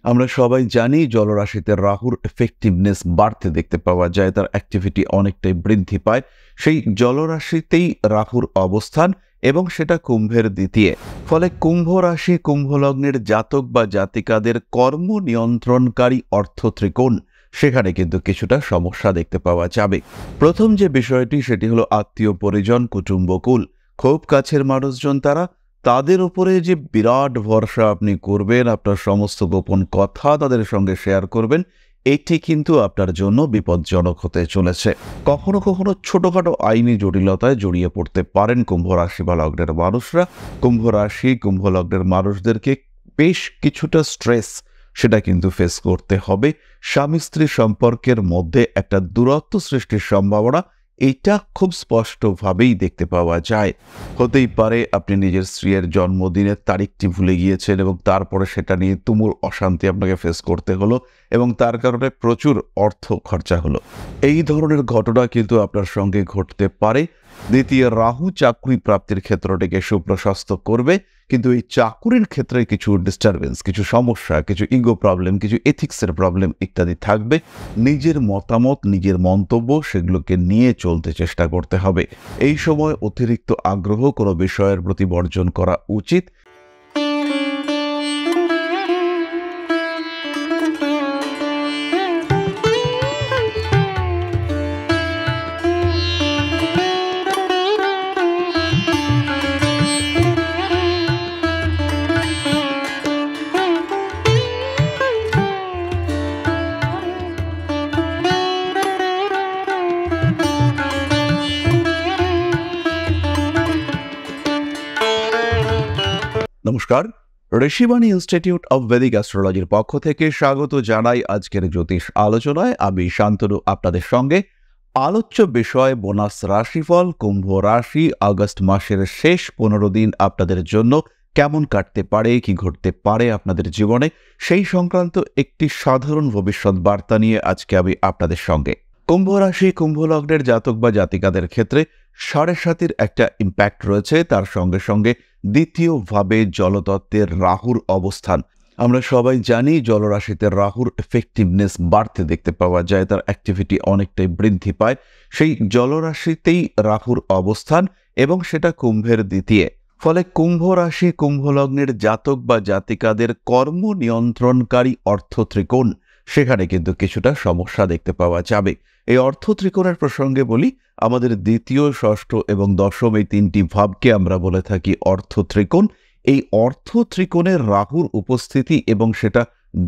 আমরা সবাই জানি জলরাশিতে রাহুর এফেক্টিভনেস বাড়তে দেখতে পাওয়া যায়, তার অ্যাক্টিভিটি অনেকটাই বৃদ্ধি পায়। সেই জলরাশিতেই রাহুর অবস্থান এবং সেটা কুম্ভের দ্বিতীয়। ফলে কুম্ভ রাশি কুম্ভ লগ্নের জাতক বা জাতিকাদের কর্ম নিয়ন্ত্রণকারী অর্থ ত্রিকোণ, সেখানে কিন্তু কিছুটা সমস্যা দেখতে পাওয়া যাবে। প্রথম যে বিষয়টি সেটি হলো আত্মীয় পরিজন কুটুম্বকুল, খুব কাছের মানুষজন তাদের উপরে যে বিরাট ভরসা আপনি করবেন, আপনার সমস্ত গোপন কথা তাদের সঙ্গে শেয়ার করবেন, এটি কিন্তু আপনার জন্য বিপজ্জনক হতে চলেছে। কখনো কখনো ছোটখাটো আইনি জটিলতায় জড়িয়ে পড়তে পারেন কুম্ভ রাশি বা লগ্নের মানুষরা। কুম্ভ রাশি কুম্ভ লগ্নের মানুষদেরকে বেশ কিছুটা স্ট্রেস সেটা কিন্তু ফেস করতে হবে। স্বামী স্ত্রী সম্পর্কের মধ্যে একটা দূরত্ব সৃষ্টির সম্ভাবনা, এটা খুব স্পষ্টভাবেই দেখতে পাওয়া যায়। হতেই পারে আপনি নিজের স্ত্রীর জন্মদিনের তারিখটি ভুলে গিয়েছেন এবং তারপরে সেটা নিয়ে তুমুল অশান্তি আপনাকে ফেস করতে হলো এবং তার কারণে প্রচুর অর্থ খরচা হলো। এই ধরনের ঘটনা কিন্তু আপনার সঙ্গে ঘটতে পারে। দ্বিতীয় রাহু চাকরি প্রাপ্তির ক্ষেত্রটিকে সুপ্রশস্ত করবে, কিন্তু এই চাকুরির ক্ষেত্রে কিছু ডিস্টারবেন্স, কিছু সমস্যা, কিছু ইগো প্রবলেম, কিছু এথিক্সের প্রবলেম ইত্যাদি থাকবে। নিজের মতামত, নিজের মন্তব্য সেগুলোকে নিয়ে চলতে চেষ্টা করতে হবে। এই সময় অতিরিক্ত আগ্রহ কোনো বিষয়ের প্রতি বর্জন করা উচিত। নমস্কার, ঋষিবাণী ইনস্টিটিউট অব ভেদিক অ্যাস্ট্রোলজির পক্ষ থেকে স্বাগত জানাই আজকের জ্যোতিষ আলোচনায়। আমি শান্তনু আপনাদের সঙ্গে। আলোচ্য বিষয় বোনাস রাশিফল কুম্ভ রাশি আগস্ট মাসের শেষ 15 দিন আপনাদের জন্য কেমন কাটতে পারে, কি ঘটতে পারে আপনাদের জীবনে, সেই সংক্রান্ত একটি সাধারণ ভবিষ্যৎ বার্তা নিয়ে আজকে আমি আপনাদের সঙ্গে। কুম্ভ রাশি কুম্ভ লগ্নের জাতক বা জাতিকাদের ক্ষেত্রে 7.5 একটা ইম্প্যাক্ট রয়েছে। তার সঙ্গে সঙ্গে দ্বিতীয়ভাবে জলতত্ত্বের রাহুর অবস্থান। আমরা সবাই জানি জলরাশিতে রাহুর এফেক্টিভনেস বাড়তে দেখতে পাওয়া যায়, তার অ্যাক্টিভিটি অনেকটাই বৃদ্ধি পায়। সেই জলরাশিতেই রাহুর অবস্থান এবং সেটা কুম্ভের দ্বিতীয়। ফলে কুম্ভ রাশি কুম্ভ লগ্নের জাতক বা জাতিকাদের কর্ম নিয়ন্ত্রণকারী অর্থ ত্রিকোণ, সেখানে কিন্তু কিছুটা সমস্যা দেখতে পাওয়া যাবে। এই অর্থ ত্রিকোণের প্রসঙ্গে বলি, আমাদের দ্বিতীয়, ষষ্ঠ এবং দশম এই তিনটি ভাবকে আমরা বলে থাকি অর্থ ত্রিকোণ। এই অর্থ ত্রিকোণের রাহুর উপস্থিতি এবং সেটা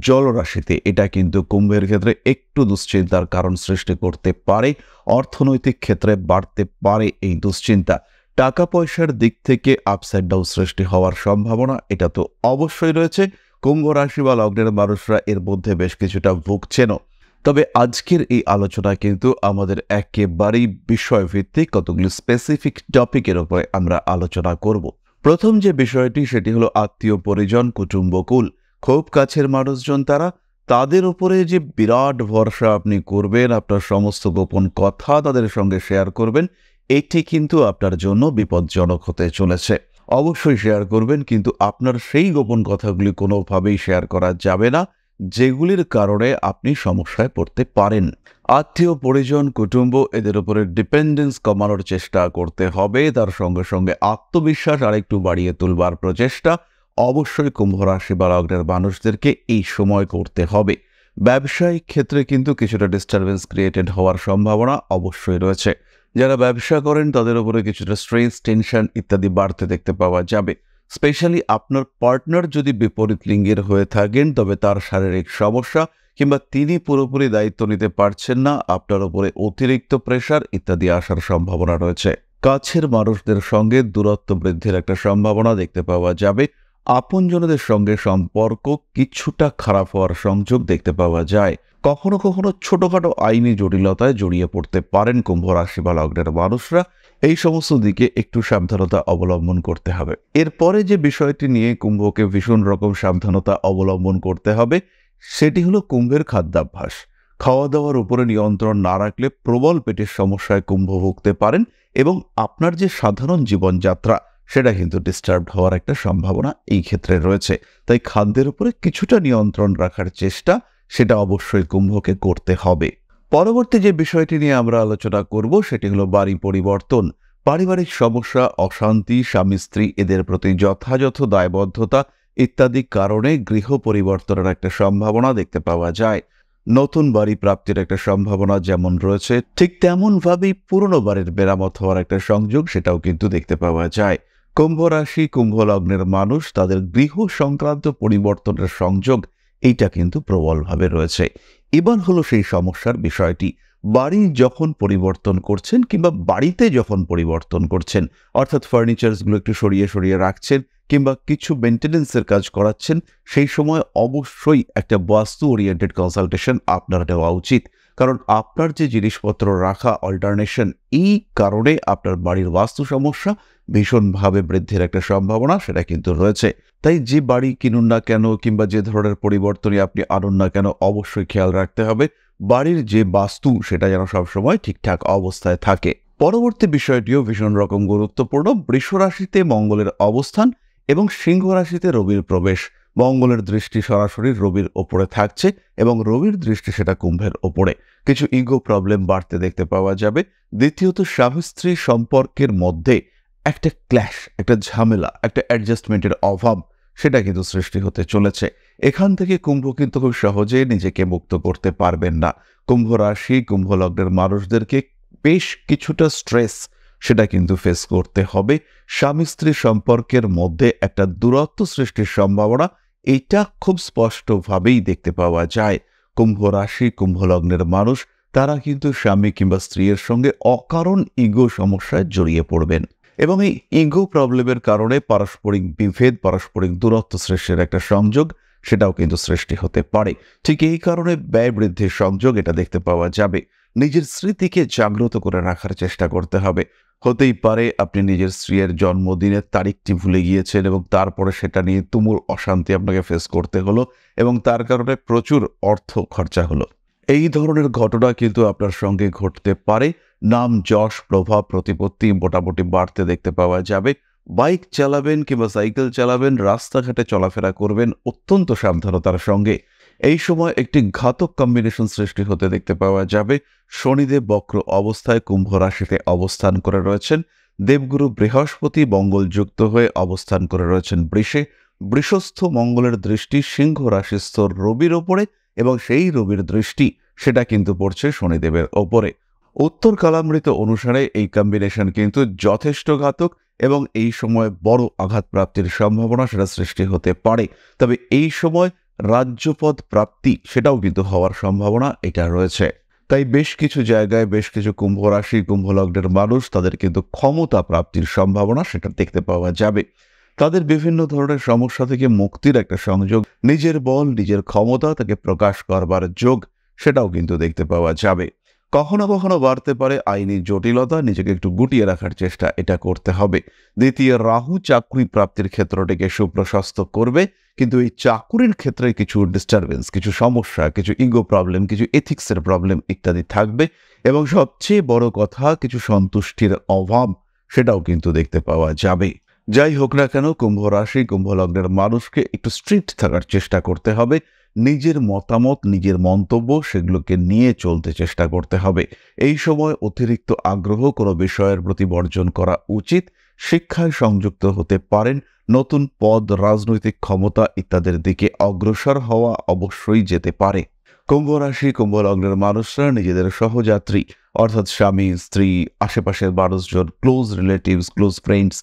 জলরাশিতে, এটা কিন্তু কুম্ভের ক্ষেত্রে একটু দুশ্চিন্তার কারণ সৃষ্টি করতে পারে। অর্থনৈতিক ক্ষেত্রে বাড়তে পারে এই দুশ্চিন্তা। টাকা পয়সার দিক থেকে আপস অ্যান্ড ডাউন সৃষ্টি হওয়ার সম্ভাবনা এটা তো অবশ্যই রয়েছে। কুম্ভ রাশি বা লগ্নের মানুষরা এর মধ্যে বেশ কিছুটা ভুগছেনও। তবে আজকের এই আলোচনা কিন্তু আমাদের একেবারেই বিষয়ভিত্তিক, কতগুলি স্পেসিফিক টপিকের উপরে আমরা আলোচনা করব। প্রথম যে বিষয়টি সেটি হলো আত্মীয় পরিজন কুটুম্বকুল, খুব কাছের মানুষজন তাদের উপরে যে বিরাট ভরসা আপনি করবেন, আপনার সমস্ত গোপন কথা তাদের সঙ্গে শেয়ার করবেন, এটি কিন্তু আপনার জন্য বিপজ্জনক হতে চলেছে। অবশ্যই শেয়ার করবেন, কিন্তু আপনার সেই গোপন কথাগুলি কোনোভাবেই শেয়ার করা যাবে না যেগুলির কারণে আপনি সমস্যায় পড়তে পারেন। আত্মীয় পরিজন কুটুম্ব এদের উপরে ডিপেন্ডেন্স কমানোর চেষ্টা করতে হবে। তার সঙ্গে সঙ্গে আত্মবিশ্বাস আরেকটু বাড়িয়ে তুলবার প্রচেষ্টা অবশ্যই কুম্ভ রাশি বা লগ্নের মানুষদেরকে এই সময় করতে হবে। ব্যবসায়িক ক্ষেত্রে কিন্তু কিছুটা ডিস্টারবেন্স ক্রিয়েটেড হওয়ার সম্ভাবনা অবশ্যই রয়েছে। যারা ব্যবসা করেন তাদের উপরে কিছুটা স্ট্রেস, টেনশন ইত্যাদি বাড়তে দেখতে পাওয়া যাবে। স্পেশালি আপনার পার্টনার যদি বিপরীত লিঙ্গের হয়ে থাকেন, তবে তার শারীরিক সমস্যা কিংবা তিনি পুরোপুরি দায়িত্ব নিতে পারছেন না, আপনার উপরে অতিরিক্ত প্রেশার ইত্যাদি আসার সম্ভাবনা রয়েছে। কাছের মানুষদের সঙ্গে দূরত্ব বৃদ্ধির একটা সম্ভাবনা দেখতে পাওয়া যাবে। আপনজনদের সঙ্গে সম্পর্ক কিছুটা খারাপ হওয়ার সংযোগ দেখতে পাওয়া যায়। কখনো কখনো ছোটখাটো আইনি জটিলতায় জড়িয়ে পড়তে পারেন কুম্ভ রাশি বা লগ্নের মানুষরা। এই সমস্ত দিকে একটু সাবধানতা অবলম্বন করতে হবে। এরপরে যে বিষয়টি নিয়ে কুম্ভকে ভীষণ রকম সাবধানতা অবলম্বন করতে হবে সেটি হলো কুম্ভের খাদ্যাভ্যাস। খাওয়া দাওয়ার উপরে নিয়ন্ত্রণ না রাখলে প্রবল পেটের সমস্যায় কুম্ভ ভুগতে পারেন এবং আপনার যে সাধারণ জীবনযাত্রা সেটা কিন্তু ডিস্টার্বড হওয়ার একটা সম্ভাবনা এই ক্ষেত্রে রয়েছে। তাই খাদ্যের উপরে কিছুটা নিয়ন্ত্রণ রাখার চেষ্টা সেটা অবশ্যই কুম্ভকে করতে হবে। পরবর্তী যে বিষয়টি নিয়ে আমরা আলোচনা করব সেটি হলো বাড়ি পরিবর্তন। পারিবারিক সমস্যা, অশান্তি, স্বামী স্ত্রী এদের প্রতি যথাযথ দায়বদ্ধতা ইত্যাদি কারণে গৃহ পরিবর্তনের একটা সম্ভাবনা দেখতে পাওয়া যায়। নতুন বাড়ি প্রাপ্তির একটা সম্ভাবনা যেমন রয়েছে, ঠিক তেমনভাবেই পুরনো বাড়ির মেরামত হওয়ার একটা সংযোগ সেটাও কিন্তু দেখতে পাওয়া যায়। কুম্ভ রাশি, কুম্ভ লগ্নের মানুষ তাদের গৃহ সংক্রান্ত পরিবর্তনের সংযোগ এইটা কিন্তু প্রবলভাবে রয়েছে। এবার হলো সেই সমস্যার বিষয়টি, বাড়ি যখন পরিবর্তন করছেন কিংবা বাড়িতে যখন পরিবর্তন করছেন, অর্থাৎ ফার্নিচারসগুলো একটু সরিয়ে সরিয়ে রাখছেন কিংবা কিছু মেনটেন্যান্সের কাজ করাচ্ছেন, সেই সময় অবশ্যই একটা বাস্তু ওরিয়েন্টেড কনসালটেশন আপনার নেওয়া উচিত। কারণ আপনার যে জিনিসপত্র রাখা অল্টারনেশন, এই কারণে আপনার বাড়ির বাস্তু সমস্যা ভীষণভাবে বৃদ্ধির একটা সম্ভাবনা সেটা কিন্তু রয়েছে। তাই যে বাড়ি কিনুন না কেন কিংবা যে ধরনের পরিবর্তনই আপনি আনুন না কেন, অবশ্যই খেয়াল রাখতে হবে বাড়ির যে বাস্তু সেটা যেন সবসময় ঠিকঠাক অবস্থায় থাকে। পরবর্তী বিষয়টিও ভীষণ রকম গুরুত্বপূর্ণ, বৃষ রাশিতে মঙ্গলের অবস্থান এবং সিংহ রাশিতে রবির প্রবেশ। মঙ্গলের দৃষ্টি সরাসরি রবির ওপরে থাকছে এবং রবির দৃষ্টি সেটা কুম্ভের ওপরে। কিছু ইগো প্রবলেম বাড়তে দেখতে পাওয়া যাবে। দ্বিতীয়ত, স্বামী স্ত্রী সম্পর্কের মধ্যে একটা ক্ল্যাশ, একটা ঝামেলা, একটা অ্যাডজাস্টমেন্টের অভাব সেটা কিন্তু সৃষ্টি হতে চলেছে। এখান থেকে কুম্ভ কিন্তু খুব সহজে নিজেকে মুক্ত করতে পারবেন না। কুম্ভ রাশি, কুম্ভ লগ্নের মানুষদেরকে বেশ কিছুটা স্ট্রেস সেটা কিন্তু ফেস করতে হবে। স্বামী স্ত্রী সম্পর্কের মধ্যে একটা দূরত্ব সৃষ্টির সম্ভাবনা এইটা খুব স্পষ্টভাবেই দেখতে পাওয়া যায়। কুম্ভ রাশি, কুম্ভ লগ্নের মানুষ তারা কিন্তু স্বামী কিংবা স্ত্রীর সঙ্গে অকারণ ইগো সমস্যায় জড়িয়ে পড়বেন এবং এই ইগো প্রবলেমের কারণে পারস্পরিক বিভেদ, পারস্পরিক দূরত্ব সৃষ্টির একটা সংযোগ সেটাও কিন্তু সৃষ্টি হতে পারে। ঠিক এই কারণে ব্যয় বৃদ্ধির সংযোগ এটা দেখতে পাওয়া যাবে। নিজের স্মৃতিকে জাগ্রত করে রাখার চেষ্টা করতে হবে। হতেই পারে আপনি নিজের স্ত্রীর জন্মদিনের তারিখটি ভুলে গিয়েছেন এবং তারপরে সেটা নিয়ে তুমুল অশান্তি আপনাকে ফেস করতে হলো এবং তার কারণে প্রচুর অর্থ খরচা হলো। এই ধরনের ঘটনা কিন্তু আপনার সঙ্গে ঘটতে পারে। নাম, যশ, প্রভাব, প্রতিপত্তি মোটামুটি বাড়তে দেখতে পাওয়া যাবে। বাইক চালাবেন কিংবা সাইকেল চালাবেন, রাস্তাঘাটে চলাফেরা করবেন অত্যন্ত সাবধানতার সঙ্গে। এই সময় একটি ঘাতক কম্বিনেশন সৃষ্টি হতে দেখতে পাওয়া যাবে। শনিদেব বক্র অবস্থায় কুম্ভ রাশিতে অবস্থান করে রয়েছেন। দেবগুরু বৃহস্পতি মঙ্গল যুক্ত হয়ে অবস্থান করে রয়েছেন বৃষে। বৃষস্থ মঙ্গলের দৃষ্টি সিংহ রাশিস্থ রবির ওপরে এবং সেই রবির দৃষ্টি সেটা কিন্তু পড়ছে শনিদেবের ওপরে। উত্তর কালামৃত অনুসারে এই কম্বিনেশন কিন্তু যথেষ্ট ঘাতক এবং এই সময় বড় আঘাত প্রাপ্তির সম্ভাবনা সেটা সৃষ্টি হতে পারে। তবে এই সময় রাজ্যপদ প্রাপ্তি সেটাও কিন্তু হওয়ার সম্ভাবনা এটা রয়েছে। তাই বেশ কিছু জায়গায় বেশ কিছু কুম্ভ রাশি, কুম্ভ লগ্নের মানুষ তাদের কিন্তু ক্ষমতা প্রাপ্তির সম্ভাবনা সেটা দেখতে পাওয়া যাবে। তাদের বিভিন্ন ধরনের সমস্যা থেকে মুক্তির একটা সংযোগ, নিজের বল, নিজের ক্ষমতা তাকে প্রকাশ করবার যোগ সেটাও কিন্তু দেখতে পাওয়া যাবে। কখনো কখনো বাড়তে পারে আইনি জটিলতা, নিজেকে একটু গুটিয়ে রাখার চেষ্টা এটা করতে হবে। দ্বিতীয়, রাহু চাকরি প্রাপ্তির ক্ষেত্রটিকে সুপ্রশস্ত করবে, কিন্তু এই চাকুরির ক্ষেত্রে কিছু ডিস্টারবেন্স, কিছু সমস্যা, কিছু ইগো প্রবলেম, কিছু এথিক্সের প্রবলেম ইত্যাদি থাকবে এবং সবচেয়ে বড় কথা কিছু সন্তুষ্টির অভাব সেটাও কিন্তু দেখতে পাওয়া যাবে। যাই হোক না কেন, কুম্ভ রাশি, কুম্ভ লগ্নের মানুষকে একটু স্ট্রিক্ট থাকার চেষ্টা করতে হবে। নিজের মতামত, নিজের মন্তব্য সেগুলোকে নিয়ে চলতে চেষ্টা করতে হবে। এই সময় অতিরিক্ত আগ্রহ কোনো বিষয়ের প্রতি বর্জন করা উচিত। শিক্ষায় সংযুক্ত হতে পারেন। নতুন পদ, রাজনৈতিক ক্ষমতা ইত্যাদির দিকে অগ্রসর হওয়া অবশ্যই যেতে পারে। কুম্ভ রাশি, কুম্ভ লগ্নের মানুষরা নিজেদের সহযাত্রী অর্থাৎ স্বামী, স্ত্রী, আশেপাশের মানুষজন, ক্লোজ রিলেটিভস, ক্লোজ ফ্রেন্ডস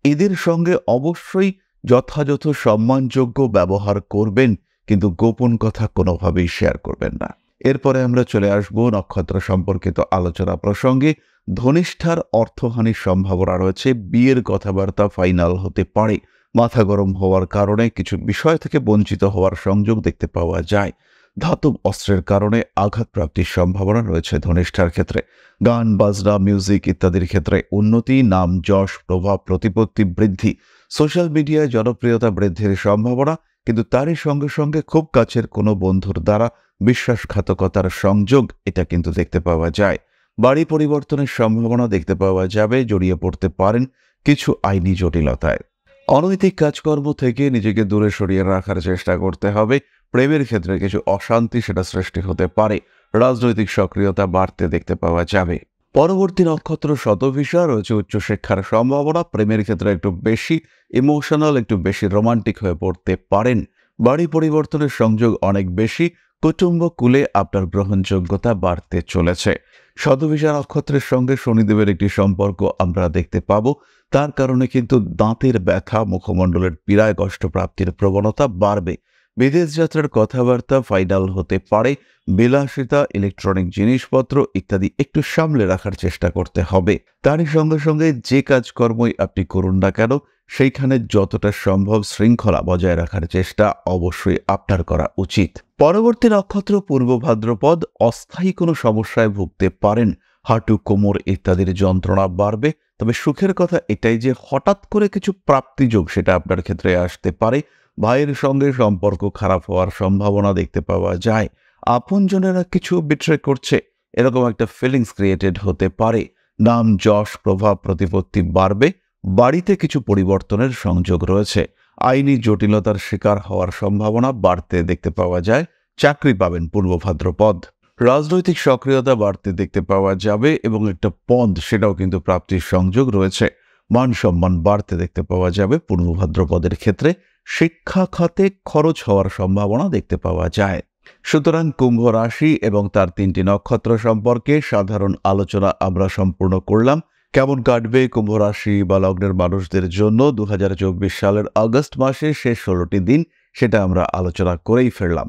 এদের সঙ্গে অবশ্যই যথাযথ সম্মানযোগ্য ব্যবহার করবেন, কিন্তু গোপন কথা কোনোভাবেই শেয়ার করবেন না। এরপরে আমরা চলে আসব নক্ষত্র সম্পর্কিত আলোচনা প্রসঙ্গে। ধনিষ্ঠার অর্থহানির সম্ভাবনা রয়েছে। বিয়ের কথাবার্তা ফাইনাল হতে পারে। মাথা গরম হওয়ার কারণে কিছু বিষয় থেকে বঞ্চিত হওয়ার সংযোগ দেখতে পাওয়া যায়। ধাতব অস্ত্রের কারণে আঘাত প্রাপ্তির সম্ভাবনা রয়েছে ধনিষ্ঠার ক্ষেত্রে। গান, বাজনা, মিউজিক ইত্যাদির ক্ষেত্রে উন্নতি, নাম, যশ, প্রভাব, প্রতিপত্তি বৃদ্ধি, সোশ্যাল মিডিয়ায় জনপ্রিয়তা বৃদ্ধির সম্ভাবনা, কিন্তু তারই সঙ্গে সঙ্গে খুব কাছের কোনো বন্ধুর দ্বারা বিশ্বাসঘাতকতার সংযোগ এটা কিন্তু দেখতে পাওয়া যায়। বাড়ি পরিবর্তনের সম্ভাবনা দেখতে পাওয়া যাবে। জড়িয়ে পড়তে পারেন কিছু আইনি জটিলতায়। অনৈতিক কাজকর্ম থেকে নিজেকে দূরে সরিয়ে রাখার চেষ্টা করতে হবে। প্রেমের ক্ষেত্রে কিছু অশান্তি সেটা সৃষ্টি হতে পারে। রাজনৈতিক সক্রিয়তা বাড়তে দেখতে পাওয়া যাবে। পরবর্তী নক্ষত্র শতভিষা, রয়েছে উচ্চশিক্ষার সম্ভাবনা। প্রেমের ক্ষেত্রে একটু বেশি ইমোশনাল, একটু বেশি রোমান্টিক হয়ে পড়তে পারেন। বাড়ি পরিবর্তনের সংযোগ অনেক বেশি। কুটুম্ব কুলে আপনার গ্রহণযোগ্যতা বাড়তে চলেছে। শতভিষা নক্ষত্রের সঙ্গে শনিদেবের একটি সম্পর্ক আমরা দেখতে পাবো। তার কারণে কিন্তু দাঁতের ব্যথা, মুখমণ্ডলের পীড়ায় কষ্টপ্রাপ্তির প্রবণতা বাড়বে। বিদেশ যাত্রার কথাবার্তা ফাইনাল হতে পারে। বিলাসিতা, ইলেকট্রনিক জিনিসপত্র ইত্যাদি একটু সামলে রাখার চেষ্টা করতে হবে। তারই সঙ্গে সঙ্গে যে কাজকর্মই আপনি করুন না কেন, সেইখানে যতটা সম্ভব শৃঙ্খলা বজায় রাখার চেষ্টা অবশ্যই আপনার করা উচিত। পরবর্তী নক্ষত্র পূর্ব ভাদ্রপদ, অস্থায়ী কোনো সমস্যায় ভুগতে পারেন। হাঁটু, কোমর ইত্যাদির যন্ত্রণা বাড়বে। তবে সুখের কথা এটাই যে হঠাৎ করে কিছু প্রাপ্তিযোগ সেটা আপনার ক্ষেত্রে আসতে পারে। ভাইয়ের সঙ্গে সম্পর্ক খারাপ হওয়ার সম্ভাবনা দেখতে পাওয়া যায়। আপনজনেরা কিছু বিট্রে করছে, এরকম একটা ফিলিংস ক্রিয়েটেড হতে পারে। নাম, যশ, প্রভাব, প্রতিপত্তি বাড়বে। বাড়িতে কিছু পরিবর্তনের সংযোগ রয়েছে। আইনি জটিলতার শিকার হওয়ার সম্ভাবনা বাড়তে দেখতে পাওয়া যায়। চাকরি পাবেন পূর্ব ভাদ্রপদ। রাজনৈতিক সক্রিয়তা বাড়তে দেখতে পাওয়া যাবে এবং একটা পদ সেটাও কিন্তু প্রাপ্তির সংযোগ রয়েছে। মান সম্মান বাড়তে দেখতে পাওয়া যাবে পূর্ব ভাদ্রপদের ক্ষেত্রে। শিক্ষা খাতে খরচ হওয়ার সম্ভাবনা দেখতে পাওয়া যায়। সুতরাং কুম্ভ রাশি এবং তার 3টি নক্ষত্র সম্পর্কে সাধারণ আলোচনা আমরা সম্পূর্ণ করলাম। কেমন কাটবে কুম্ভ রাশি বা লগ্নের মানুষদের জন্য 2024 সালের আগস্ট মাসের শেষ 16টি দিন, সেটা আমরা আলোচনা করেই ফেললাম।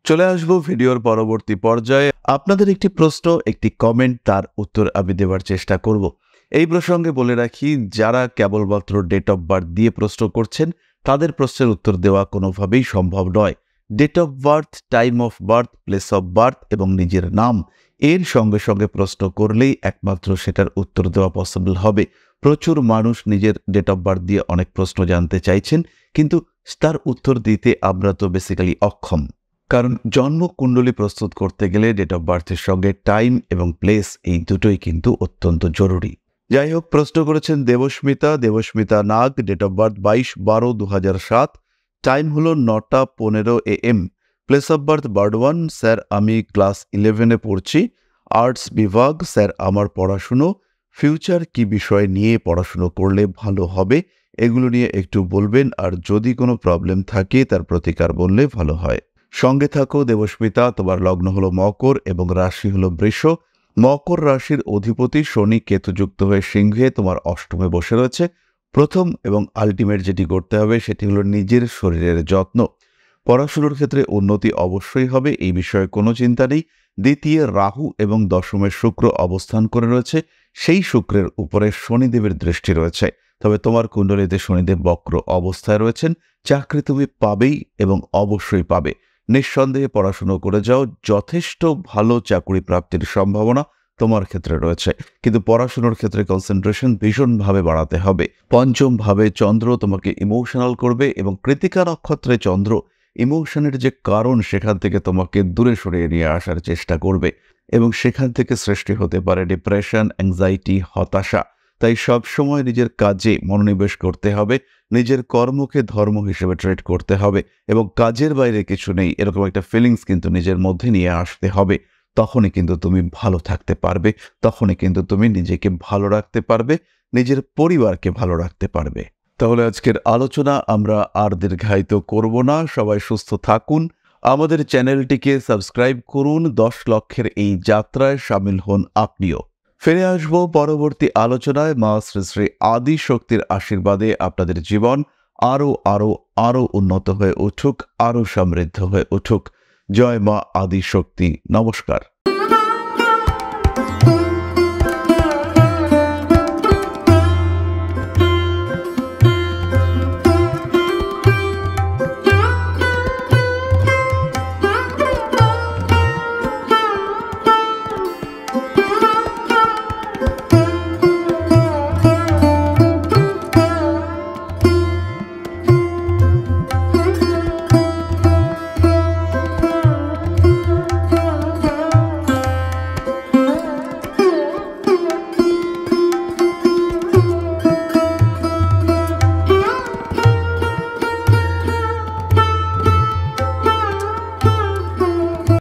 চলে আসবো ভিডিওর পরবর্তী পর্যায়ে। আপনাদের একটি প্রশ্ন, একটি কমেন্ট, তার উত্তর আমি দেওয়ার চেষ্টা করব। এই প্রসঙ্গে বলে রাখি, যারা কেবলমাত্র ডেট অফ বার্থ দিয়ে প্রশ্ন করছেন তাদের প্রশ্নের উত্তর দেওয়া কোনোভাবেই সম্ভব নয়। Date of birth, time of birth, place of birth এবং নিজের নাম এর সঙ্গে সঙ্গে প্রশ্ন করলেই একমাত্র সেটার উত্তর দেওয়া পসিবল হবে। প্রচুর মানুষ নিজের ডেট অফ বার্থ দিয়ে অনেক প্রশ্ন জানতে চাইছেন, কিন্তু তার উত্তর দিতে আমরা তো বেসিক্যালি অক্ষম। কারণ জন্মকুণ্ডলী প্রস্তুত করতে গেলে ডেট অফ বার্থের সঙ্গে টাইম এবং প্লেস এই দুটোই কিন্তু অত্যন্ত জরুরি। যাই হোক, প্রশ্ন করেছেন দেবস্মিতা নাগ, ডেট অফ বার্থ 22/12/2007, টাইম হলো 9টা 15 AM, place of birth Burdwan. Sir, আমি ক্লাস 11-এ পড়ছি, আর্টস বিভাগ। স্যার, আমার পড়াশুনো, ফিউচার কি বিষয় নিয়ে পড়াশুনো করলে ভালো হবে, এগুলো নিয়ে একটু বলবেন, আর যদি কোনো প্রবলেম থাকে তার প্রতিকার বললে ভালো হয়। সঙ্গে থাকো দেবস্মিতা। তোমার লগ্ন হলো মকর এবং রাশি হলো বৃষ। মকর রাশির অধিপতি শনি কেতুযুক্ত হয়ে সিংহে তোমার অষ্টমে বসে রয়েছে। প্রথম এবং আলটিমেট যেটি করতে হবে সেটি হলো নিজের শরীরের যত্ন। পড়াশুনোর ক্ষেত্রে উন্নতি অবশ্যই হবে, এই বিষয়ে কোনো চিন্তা নেই। দ্বিতীয় রাহু এবং দশমে শুক্র অবস্থান করে রয়েছে। সেই শুক্রের উপরে শনিদেবের দৃষ্টি রয়েছে। তবে তোমার কুণ্ডলীতে শনিদেব বক্র অবস্থায় রয়েছেন। চাকরি তুমি পাবেই এবং অবশ্যই পাবে। নিঃসন্দেহে পড়াশুনো করে যাও, যথেষ্ট ভালো চাকরি প্রাপ্তির সম্ভাবনা তোমার ক্ষেত্রে রয়েছে। কিন্তু পড়াশুনোর ক্ষেত্রে কনসেন্ট্রেশন ভীষণভাবে বাড়াতে হবে। পঞ্চম ভাবে চন্দ্র তোমাকে ইমোশনাল করবে এবং কৃতিকা নক্ষত্রে চন্দ্র ইমোশনের যে কারণ সেখান থেকে তোমাকে দূরে সরিয়ে নিয়ে আসার চেষ্টা করবে এবং সেখান থেকে সৃষ্টি হতে পারে ডিপ্রেশন, অ্যাংজাইটি, হতাশা। তাই সবসময় নিজের কাজে মনোনিবেশ করতে হবে, নিজের কর্মকে ধর্ম হিসেবে ট্রিট করতে হবে এবং কাজের বাইরে কিছু নেই এরকম একটা ফিলিংস কিন্তু নিজের মধ্যে নিয়ে আসতে হবে। তখনই কিন্তু তুমি ভালো থাকতে পারবে, তখনই কিন্তু তুমি নিজেকে ভালো রাখতে পারবে, নিজের পরিবারকে ভালো রাখতে পারবে। তাহলে আজকের আলোচনা আমরা আর দীর্ঘায়িত করব না। সবাই সুস্থ থাকুন, আমাদের চ্যানেলটিকে সাবস্ক্রাইব করুন। 10 লক্ষের এই যাত্রায় সামিল হন আপনিও। ফিরে আসব পরবর্তী আলোচনায়। মা শ্রী শ্রী আদি শক্তির আশীর্বাদে আপনাদের জীবন আরো আরো আরো উন্নত হয়ে উঠুক, আরো সমৃদ্ধ হয়ে উঠুক। জয় মা আদি শক্তি। নমস্কার।